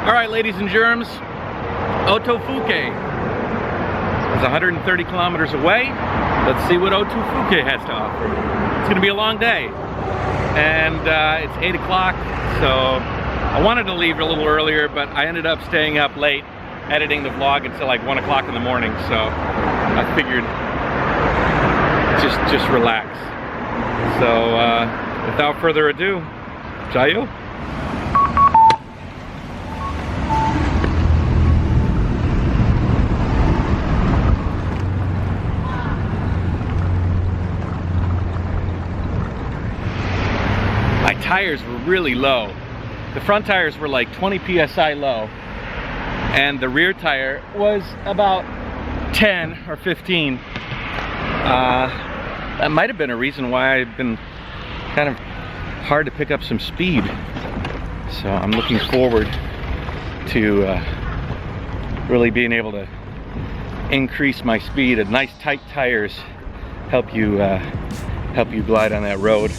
All right, ladies and germs, Otofuke is 130 kilometers away. Let's see what Otofuke has to offer. It's gonna be a long day. And it's 8 o'clock, so I wanted to leave a little earlier, but I ended up staying up late editing the vlog until like 1 o'clock in the morning, so I figured just relax. So without further ado, Jayoe. My tires were really low. The front tires were like 20 psi low, and the rear tire was about 10 or 15. That might have been a reason why I've been kind of hard to pick up some speed. So I'm looking forward to really being able to increase my speed. And nice tight tires help you glide on that road.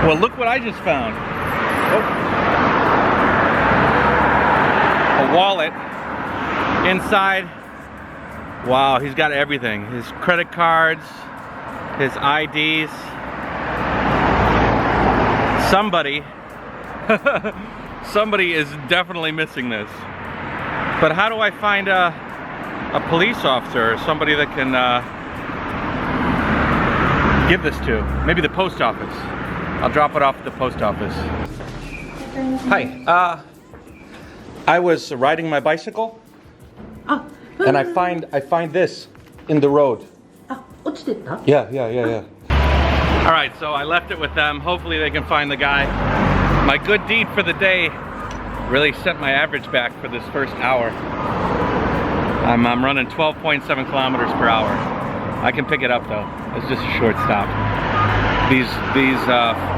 Well, look what I just found. Oh. A wallet inside. Wow, he's got everything. His credit cards, his IDs. Somebody is definitely missing this. But how do I find a police officer or somebody that can give this to? Maybe the post office. I'll drop it off at the post office. Hi, I was riding my bicycle, and I find this in the road. Yeah. All right, so I left it with them. Hopefully they can find the guy. My good deed for the day really sent my average back for this first hour. I'm running 12.7 kilometers per hour. I can pick it up though. It's just a short stop. These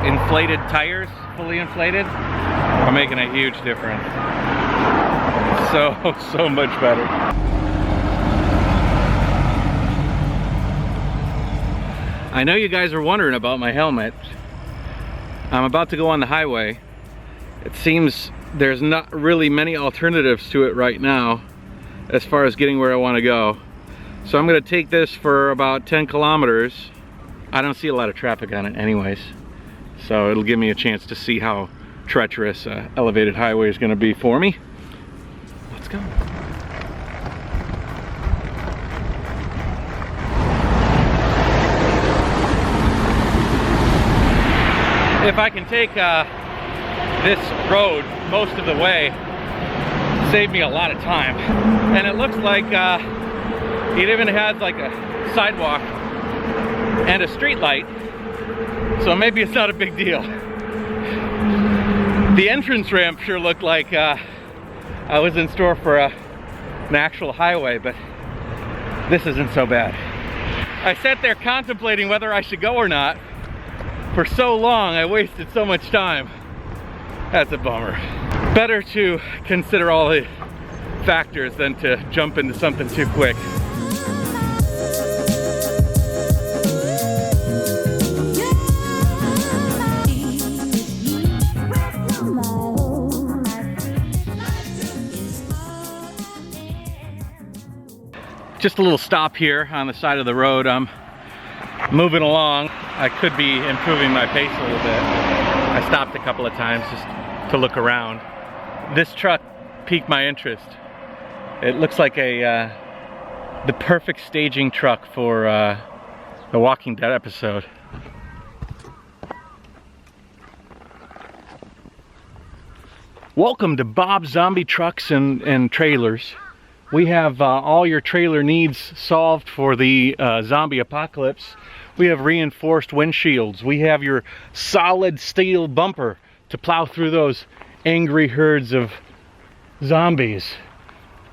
inflated tires, fully inflated, are making a huge difference. So much better. I know you guys are wondering about my helmet. I'm about to go on the highway. It seems there's not really many alternatives to it right now as far as getting where I want to go. So I'm going to take this for about 10 kilometers. I don't see a lot of traffic on it anyways, so it'll give me a chance to see how treacherous elevated highway is going to be for me. Let's go. If I can take this road most of the way, save me a lot of time. And it looks like it even has like a sidewalk and a street light, so maybe it's not a big deal. The entrance ramp sure looked like I was in store for an actual highway, but this isn't so bad. I sat there contemplating whether I should go or not. For so long, I wasted so much time. That's a bummer. Better to consider all the factors than to jump into something too quick. Just a little stop here on the side of the road. I'm moving along. I could be improving my pace a little bit. I stopped a couple of times just to look around. This truck piqued my interest. It looks like the perfect staging truck for the Walking Dead episode. Welcome to Bob's Zombie Trucks and Trailers. We have all your trailer needs solved for the zombie apocalypse. We have reinforced windshields. We have your solid steel bumper to plow through those angry herds of zombies.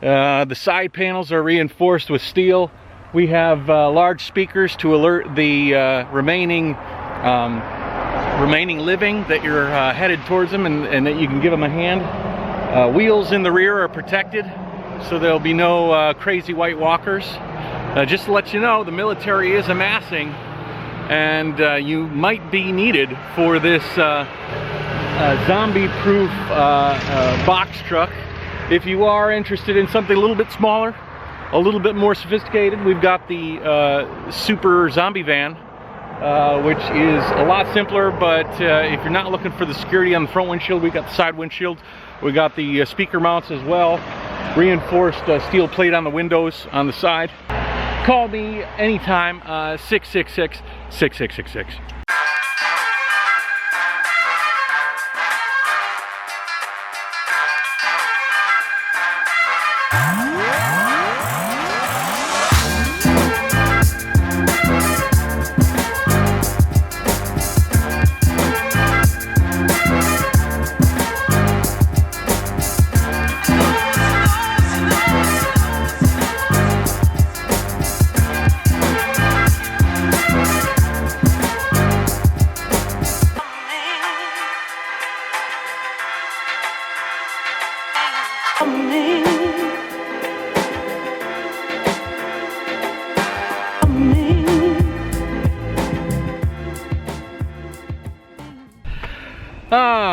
The side panels are reinforced with steel. We have large speakers to alert the remaining remaining living, that you're headed towards them and that you can give them a hand. Wheels in the rear are protected, so there'll be no crazy white walkers. Just to let you know, the military is amassing, and you might be needed for this zombie-proof box truck. If you are interested in something a little bit smaller, a little bit more sophisticated, we've got the super zombie van, which is a lot simpler, but if you're not looking for the security on the front windshield, we've got the side windshield. We got the speaker mounts as well, reinforced steel plate on the windows on the side. Call me anytime, 666-6666.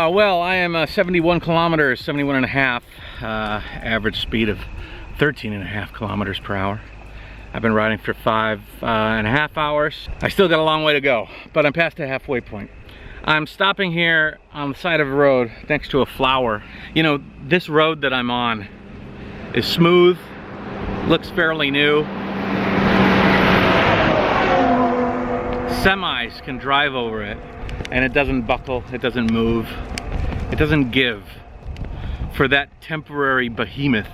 Well, I am 71 kilometers, 71 and a half, average speed of 13 and a half kilometers per hour. I've been riding for 5.5 hours. I still got a long way to go, but I'm past the halfway point. I'm stopping here on the side of a road next to a flower. You know, this road that I'm on is smooth, looks fairly new. Semis can drive over it, and it doesn't buckle, it doesn't move, it doesn't give for that temporary behemoth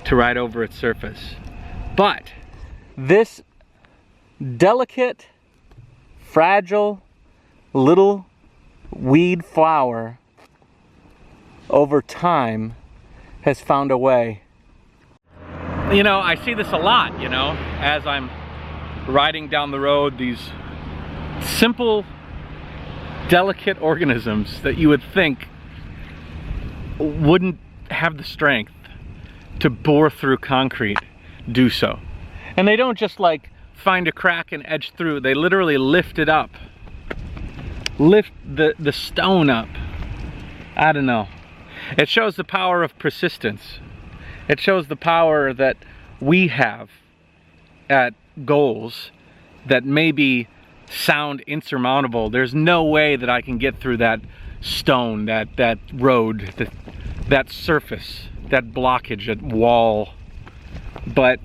to ride over its surface. But this delicate, fragile, little weed flower over time has found a way. You know, I see this a lot, you know, as I'm riding down the road, these simple, delicate organisms that you would think wouldn't have the strength to bore through concrete do so. And they don't just like find a crack and edge through, they literally lift it up. Lift the stone up. I don't know. It shows the power of persistence. It shows the power that we have at goals that maybe sound insurmountable. There's no way that I can get through that stone, that road, that surface, that blockage, that wall. But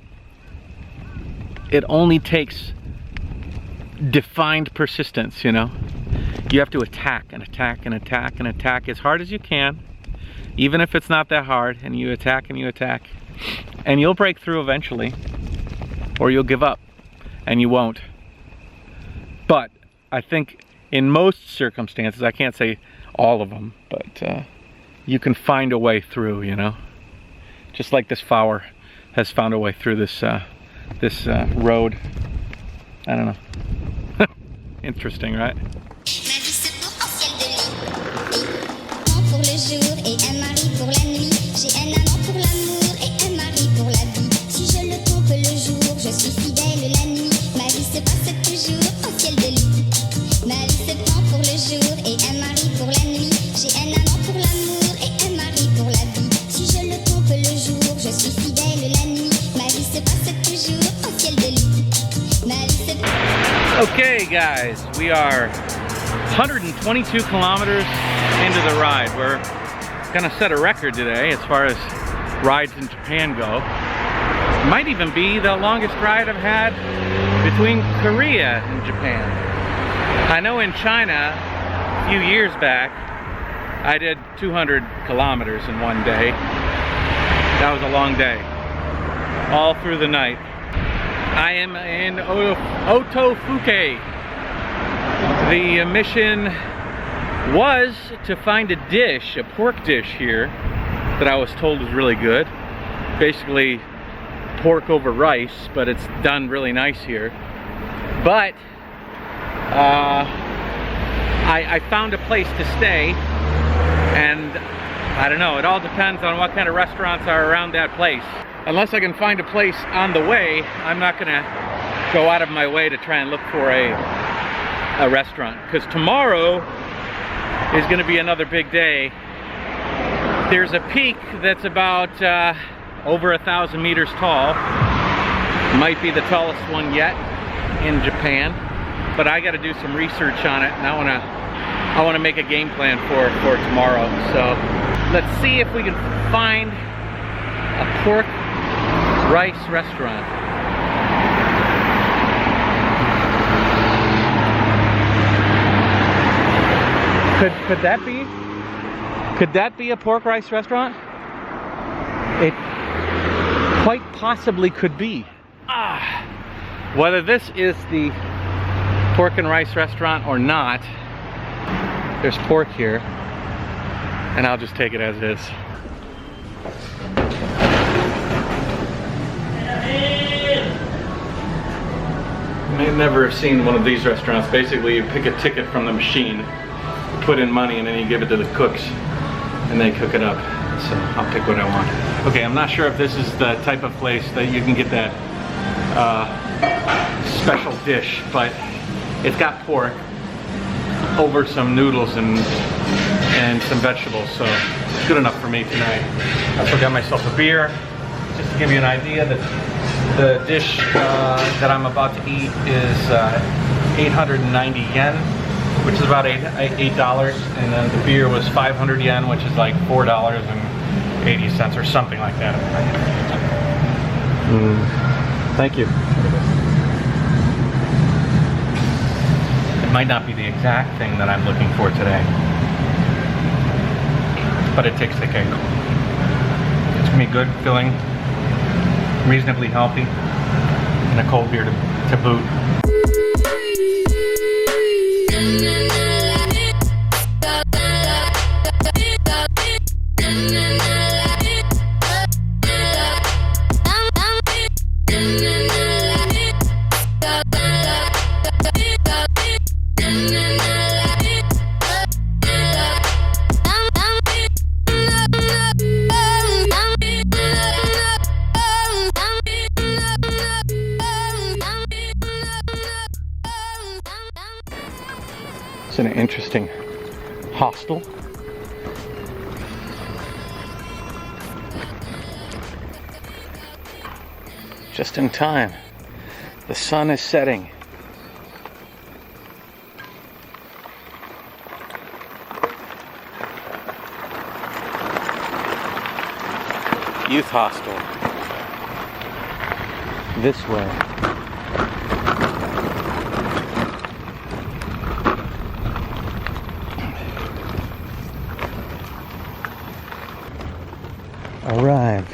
it only takes defined persistence, you know? You have to attack and attack and attack and attack as hard as you can, even if it's not that hard, and you attack and you attack. And you'll break through eventually, or you'll give up, and you won't. But I think in most circumstances, I can't say all of them, but you can find a way through, you know? Just like this flower has found a way through this road. I don't know. Interesting, right? Okay guys, we are 122 kilometers into the ride. We're gonna set a record today as far as rides in Japan go. It might even be the longest ride I've had between Korea and Japan. I know in China, a few years back, I did 200 kilometers in one day. That was a long day, all through the night. I am in Otofuke. The mission was to find a dish, a pork dish here, that I was told was really good. Basically pork over rice, but it's done really nice here. But I found a place to stay, and I don't know, it all depends on what kind of restaurants are around that place. Unless I can find a place on the way, I'm not gonna go out of my way to try and look for a restaurant, because tomorrow is gonna be another big day. There's a peak that's about over 1,000 meters tall. Might be the tallest one yet in Japan, but I got to do some research on it, and I want to make a game plan for tomorrow. So let's see if we can find a pork rice restaurant. Could that be a pork rice restaurant? It quite possibly could be. Whether this is the pork and rice restaurant or not, there's pork here, and I'll just take it as it is. You may never have seen one of these restaurants. Basically, you pick a ticket from the machine, you put in money, and then you give it to the cooks, and they cook it up. So I'll pick what I want. Okay, I'm not sure if this is the type of place that you can get that special dish, but it's got pork over some noodles and some vegetables, so it's good enough for me tonight. I also got myself a beer, just to give you an idea. The dish that I'm about to eat is 890 yen, which is about $8, and then the beer was 500 yen, which is like $4.80 or something like that. Thank you. It might not be the exact thing that I'm looking for today, but it takes the cake. It's gonna be good, filling, reasonably healthy, and a cold beer to boot. It's an interesting hostel. Just in time. The sun is setting. Youth hostel. This way. Arrived.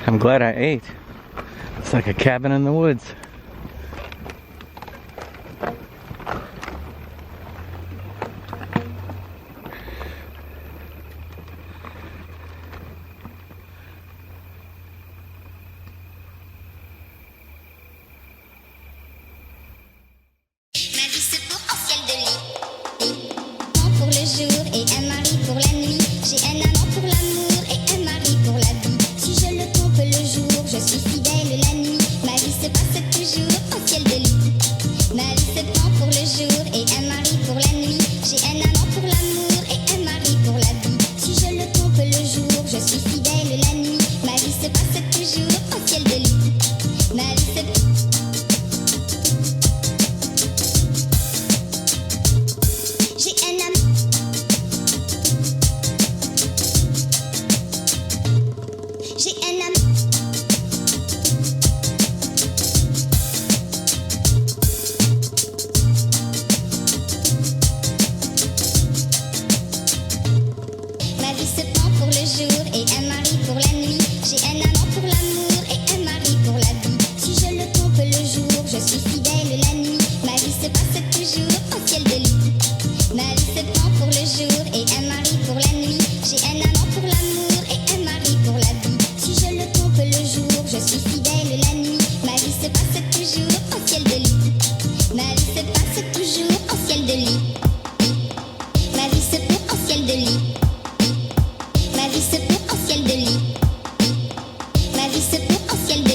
I'm glad I ate. It's like a cabin in the woods. Ma vie se prend pour le jour et un mari pour la nuit. J'ai un de lit. Ma vie se perd en ciel de lit. Ma vie se perd en ciel de lit.